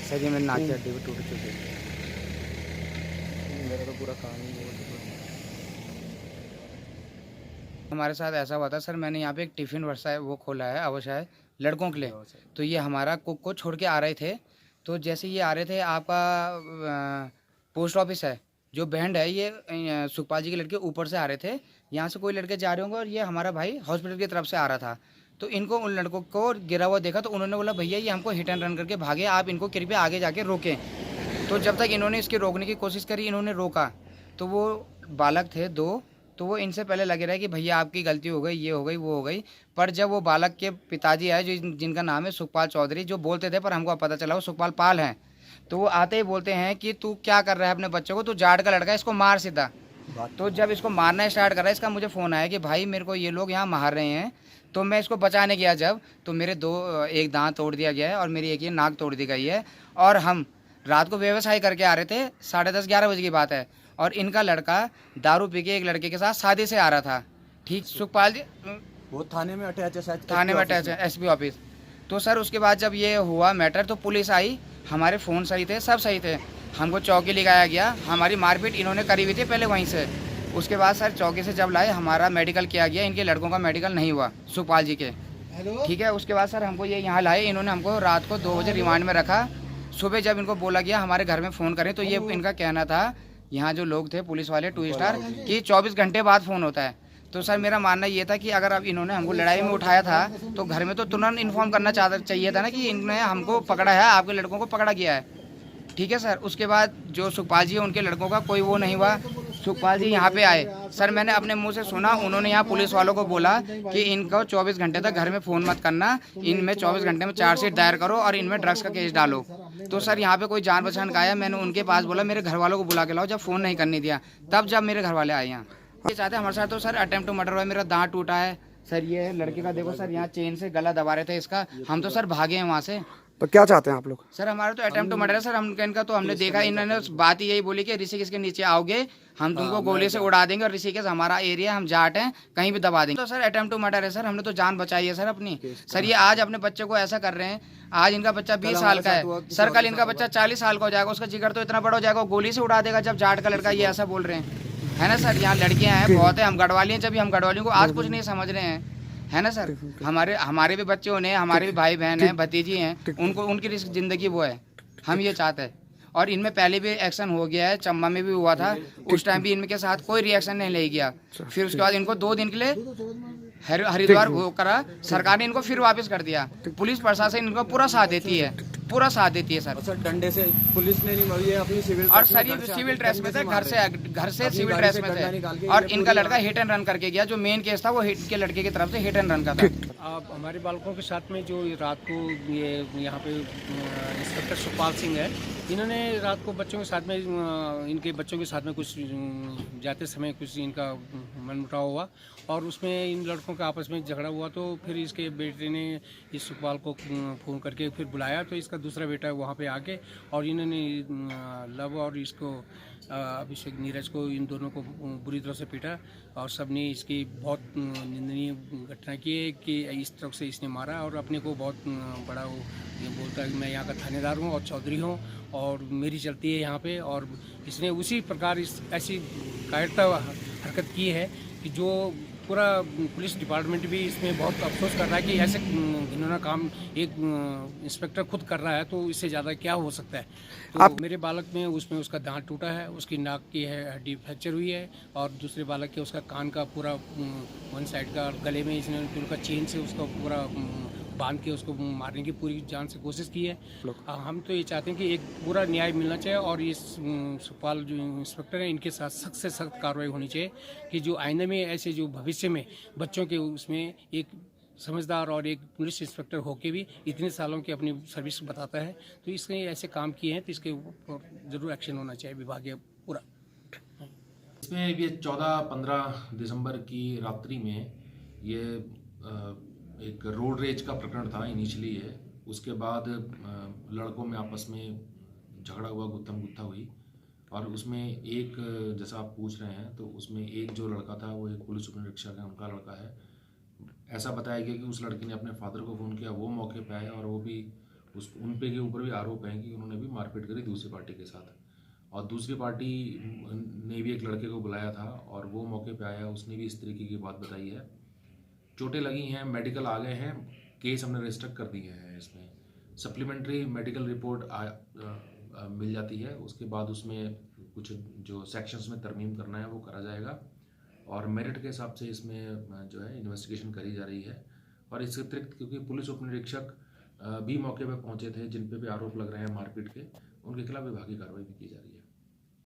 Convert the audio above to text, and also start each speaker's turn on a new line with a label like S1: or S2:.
S1: Sir ये मेरे नाक की हड्डी भी टूट चुकी है।
S2: मेरा तो पूरा कान ही है।
S1: हमारे साथ ऐसा हुआ था सर, मैंने यहाँ पे एक टिफ़िन व्यवसाय वो खोला है अवसाय लड़कों के लिए। तो ये हमारा कुक को छोड़ के आ रहे थे। तो जैसे ये आ रहे थे, आपका पोस्ट ऑफिस है जो बैंड है, ये सुखपाल जी के लड़के ऊपर से आ रहे थे। यहाँ से कोई लड़के जा रहे होंगे और ये हमारा भाई हॉस्पिटल की तरफ से आ रहा था। तो इनको उन लड़कों को गिरा हुआ देखा, तो उन्होंने बोला भैया ये हमको हिट एंड रन करके भागे, आप इनको कृपया आगे जाके रोकें। तो जब तक इन्होंने इसके रोकने की कोशिश करी, इन्होंने रोका, तो वो बालक थे दो। तो वो इनसे पहले लगे रहे कि भैया आपकी गलती हो गई, ये हो गई, वो हो गई। पर जब वो बालक के पिताजी आए, जो जिनका नाम है सुखपाल चौधरी, जो बोलते थे पर हमको अब पता चला वो सुखपाल पाल हैं। तो वो आते ही बोलते हैं कि तू क्या कर रहा है अपने बच्चों को, तू जाट का लड़का है, इसको मार सीधा। तो जब इसको मारना स्टार्ट करा, इसका मुझे फ़ोन आया कि भाई मेरे को ये लोग यहाँ मार रहे हैं। तो मैं इसको बचाने गया जब, तो मेरे एक दांत तोड़ दिया गया है और मेरी एक ये नाक तोड़ दी गई है। और हम रात को व्यवसाय करके आ रहे थे, 10:30-11 बजे की बात है। और इनका लड़का दारू पी के एक लड़के के साथ शादी से आ रहा था। ठीक, सुखपाल जी
S2: वो थाने में अटैच है शायद,
S1: थाने में
S2: एसपी ऑफिस
S1: अटैच है, एसपी ऑफिस। तो सर उसके बाद जब ये हुआ मैटर, तो पुलिस आई, हमारे फ़ोन सही थे, सब सही थे। हमको चौकी लिगाया गया, हमारी मारपीट इन्होंने करी हुई थी पहले वहीं से। उसके बाद सर चौकी से जब लाए, हमारा मेडिकल किया गया, इनके लड़कों का मेडिकल नहीं हुआ सुखपाल जी के। ठीक है, उसके बाद सर हमको ये यहाँ लाए, इन्होंने हमको रात को 2 बजे रिमांड में रखा। सुबह जब इनको बोला गया हमारे घर में फ़ोन करें, तो ये इनका कहना था, यहाँ जो लोग थे पुलिस वाले 2 स्टार, कि 24 घंटे बाद फ़ोन होता है। तो सर मेरा मानना ये था कि अगर अब इन्होंने हमको लड़ाई में उठाया था, तो घर में तो तुरंत इन्फॉर्म करना चाहिए था ना कि इन्होंने हमको पकड़ा है, आपके लड़कों को पकड़ा गया है। ठीक है सर, उसके बाद जो सुखपाल जी है उनके लड़कों का कोई वो नहीं हुआ। सुखपाल जी यहाँ पे आए, सर मैंने अपने मुंह से सुना, उन्होंने यहाँ पुलिस वालों को बोला कि इनको 24 घंटे तक घर में फ़ोन मत करना, इनमें 24 घंटे में चार्जशीट दायर करो और इनमें ड्रग्स का केस डालो। तो सर यहाँ पे कोई जान पहचान का आया, मैंने उनके पास बोला मेरे घर वालों को बुला के लाओ, जब फ़ोन नहीं करने दिया, तब जब मेरे घर वाले आए यहाँ। ये चाहते हैं हमारे साथ, तो सर अटेम्प्ट टू मर्डर हुआ, मेरा दांत टूटा है सर। ये लड़के का देखो सर, यहाँ चेन से गला दबा रहे थे इसका, हम तो सर भागे हैं वहाँ से।
S2: तो क्या चाहते हैं आप लोग?
S1: सर हमारा तो अटेम्प्ट टू मर्डर है सर, हम इनका तो हमने देखा, इन्होंने बात ही यही बोली कि ऋषिकेश के नीचे आओगे हम तुमको गोली से उड़ा देंगे, और ऋषिकेश हमारा एरिया, हम जाट हैं, कहीं भी दबा देंगे। तो सर अटेम्प्ट टू मर्डर है सर, हमने तो जान बचाई है सर अपनी। सर ये आज अपने बच्चे को ऐसा कर रहे हैं, आज इनका बच्चा 20 साल का है सर, कल इनका बच्चा 40 साल का हो जाएगा, उसका जिगर तो इतना बड़ा हो जाएगा, गोली से उड़ा देगा जब जाट का लड़का ये ऐसा बोल रहे हैं, है ना सर। यहाँ लड़कियाँ हैं बहुत है, हम गढ़वाली हैं, जब हम गढ़वालियों को आज कुछ नहीं समझ रहे हैं, है ना सर। हमारे भी बच्चे होने हैं, हमारे भी भाई बहन हैं, भतीजी हैं, उनको उनकी ज़िंदगी वो है, हम ये चाहते हैं। और इनमें पहले भी एक्शन हो गया है, चंबा में भी हुआ था, उस टाइम भी इनके साथ कोई रिएक्शन नहीं ले गया। फिर उसके बाद इनको 2 दिन के लिए हरिद्वार वो करा, सरकार ने इनको फिर वापस कर दिया। पुलिस प्रशासन इनको पूरा साथ देती है, पूरा साथ देती है सर।
S2: सर डंडे से पुलिस ने नहीं मारी है अपनी सिविल,
S1: और सर ये सिविल ड्रेस में थे, घर से सिविल ड्रेस में थे, और इनका लड़का हिट एंड रन करके गया, जो मेन केस था वो हिट के लड़के की तरफ से हिट एंड रन का था।
S3: आप हमारे बालकों के साथ में जो रात को ये यहाँ पे इंस्पेक्टर सुखपाल सिंह है, इन्होंने रात को बच्चों के साथ में इनके बच्चों के साथ में कुछ जाते समय कुछ इनका मनमुटाव हुआ, और उसमें इन लड़कों का आपस में झगड़ा हुआ। तो फिर इसके बेटे ने इस सुखपाल को फ़ोन करके फिर बुलाया, तो इसका दूसरा बेटा वहाँ पे आके, और इन्होंने लव और इसको अभिषेक नीरज को, इन दोनों को बुरी तरह से पीटा, और सबने इसकी बहुत निंदनीय घटना की है कि इस तरह से इसने मारा, और अपने को बहुत बड़ा वो ये बोलता है कि मैं यहाँ का थानेदार हूँ और चौधरी हूँ और मेरी चलती है यहाँ पे। और इसने उसी प्रकार इस ऐसी कायरता हरकत की है कि जो पूरा पुलिस डिपार्टमेंट भी इसमें बहुत अफसोस कर रहा है कि ऐसे घिनौना काम एक इंस्पेक्टर खुद कर रहा है, तो इससे ज़्यादा क्या हो सकता है। तो मेरे बालक में उसमें उसका दांत टूटा है, उसकी नाक की हड्डी फ्रैक्चर हुई है, और दूसरे बालक के उसका कान का पूरा वन साइड का, गले में इसने उनका चेन से उसका पूरा बांध के उसको मारने की पूरी जान से कोशिश की है। हम तो ये चाहते हैं कि एक पूरा न्याय मिलना चाहिए, और इस सुखपाल जो इंस्पेक्टर हैं इनके साथ सख्त से सख्त कार्रवाई होनी चाहिए, कि जो आइंदा में ऐसे जो भविष्य में बच्चों के उसमें एक समझदार और एक पुलिस इंस्पेक्टर होके भी इतने सालों की अपनी सर्विस बताता है, तो इसने ऐसे काम किए हैं, तो इसके ऊपर ज़रूर एक्शन होना चाहिए विभागीय पूरा।
S4: इसमें ये 14-15 दिसंबर की रात्रि में ये एक रोड रेज का प्रकरण था इनिशियली है। उसके बाद लड़कों में आपस में झगड़ा हुआ, गुत्थम गुत्था हुई, और उसमें एक, जैसा आप पूछ रहे हैं, तो उसमें एक जो लड़का था वो एक पुलिस उप निरीक्षक है, उनका लड़का है। ऐसा बताया गया कि उस लड़के ने अपने फादर को फ़ोन किया, वो मौके पे आए और वो भी उन पे के ऊपर भी आरोप हैं कि उन्होंने भी मारपीट करी दूसरी पार्टी के साथ। और दूसरी पार्टी ने भी एक लड़के को बुलाया था और वो मौके पे आया, उसने भी इस तरीके की बात बताई है। चोटें लगी हैं, मेडिकल आ गए हैं, केस हमने रजिस्टर कर दिए हैं। इसमें सप्लीमेंट्री मेडिकल रिपोर्ट मिल जाती है, उसके बाद उसमें कुछ जो सेक्शंस में तरमीम करना है वो करा जाएगा और मेरिट के हिसाब से इसमें जो है इन्वेस्टिगेशन करी जा रही है। और इसके अतिरिक्त क्योंकि पुलिस उप निरीक्षक भी मौके पर पहुंचे थे जिन पे भी आरोप लग रहे हैं मारपीट के, उनके खिलाफ विभागीय कार्रवाई भी की जा रही है।